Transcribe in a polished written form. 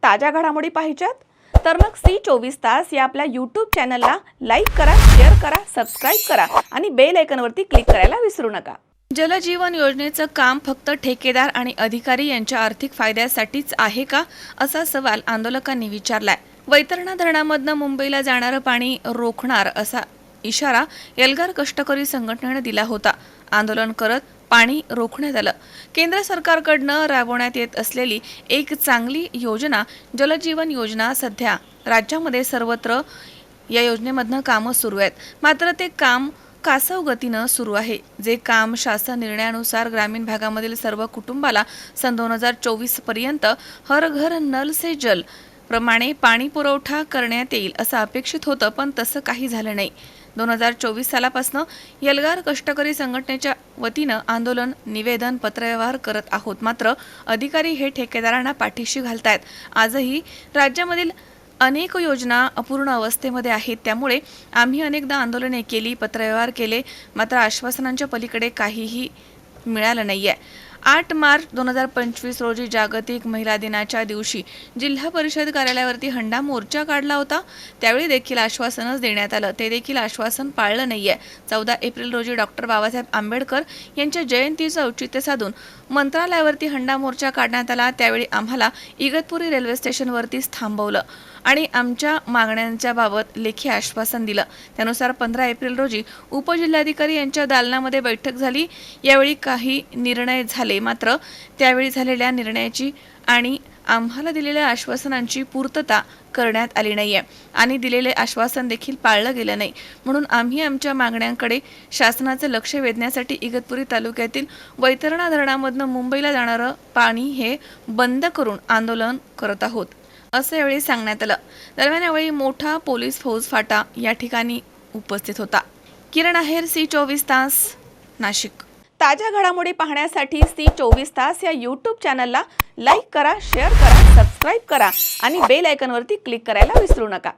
ताज्या घडामोडी पाहिजेत तर मग सी24 तास या आपल्या YouTube चॅनलला लाईक करा, शेअर करा, सबस्क्राइब करा आणि बेल आयकॉनवरती क्लिक करायला विसरू नका। जलजीवन योजनेचं काम फक्त ठेकेदार आणि अधिकारी यांच्या आर्थिक फायद्यासाठीच आहे का, असा सवाल आंदोलकांनी विचारलाय। वैतरणा धरणामधनं मुंबईला जाणारं पाणी रोखणार असा इशारा एल्गार कष्टकरी संघटनेने दिला होता। आंदोलन करत पाणी रोखण्यात आलं। केंद्र सरकारकडनं राबवण्यात येत असलेली एक चांगली योजना जलजीवन योजना सध्या राज्यामध्ये सर्वत्र या योजनेमधनं कामं सुरू आहेत। मात्र ते काम कासव गतीनं सुरू आहे। जे काम शासन निर्णयानुसार ग्रामीण भागामधील सर्व कुटुंबाला सन 2024 पर्यंत हर घर नल से जल प्रमाणे पाणी पुरवठा करण्यात येईल असं अपेक्षित होतं, पण तसं काही झालं नाही। 2024 सालापासून एल्गार कष्टकरी संघटनेच्या वतीनं आंदोलन, निवेदन, पत्रव्यवहार करत आहोत। मात्र अधिकारी हे ठेकेदारांना पाठीशी घालतायत। आजही राज्यामधील अनेक योजना अपूर्ण अवस्थेमध्ये आहेत। त्यामुळे आम्ही अनेकदा आंदोलने केली, पत्रव्यवहार केले, मात्र आश्वासनांच्या पलीकडे काहीही मिळालं नाहीये। 8 मार्च 2025 रोजी जागतिक महिला दिनाच्या दिवशी जिल्हा परिषद कार्यालयावरती हंडा मोर्चा काढला होता। त्यावेळी देखील आश्वासनच देण्यात आलं, ते देखील आश्वासन पाळलं नाहीये। 14 एप्रिल रोजी डॉक्टर बाबासाहेब आंबेडकर यांच्या जयंतीचं औचित्य साधून मंत्रालयावरती हंडा मोर्चा काढण्यात आला। त्यावेळी आम्हाला इगतपुरी रेल्वे स्टेशनवरतीच थांबवलं आणि आमच्या मागण्यांच्या बाबत लेखी आश्वासन दिलं। त्यानुसार 15 एप्रिल रोजी उपजिल्हाधिकारी यांच्या दालनामध्ये बैठक झाली। यावेळी काही निर्णय झाले, मात्र त्यावेळी झालेल्या निर्णयाची आणि आम्हाला दिलेल्या आश्वासनांची पूर्तता करण्यात आली नाहीये आणि दिलेले आश्वासन देखील पाळलं गेलं नाही। म्हणून आम्ही आमच्या मागण्यांकडे शासनाचं लक्ष वेधण्यासाठी इगतपुरी तालुक्यातील वैतरणा धरणामधनं मुंबईला जाणारं पाणी हे बंद करून आंदोलन करत आहोत, असं यावेळी सांगण्यात आलं। दरम्यान यावेळी मोठा पोलीस फौजफाटा या ठिकाणी उपस्थित होता। किरण आहेर, सी24 तास, नाशिक। ताज्या घडामोडी पाहण्यासाठी सी24 तास या YouTube चॅनलला लाईक करा, शेअर करा, सबस्क्राइब करा आणि बेल आयकॉनवरती क्लिक करायला विसरू नका।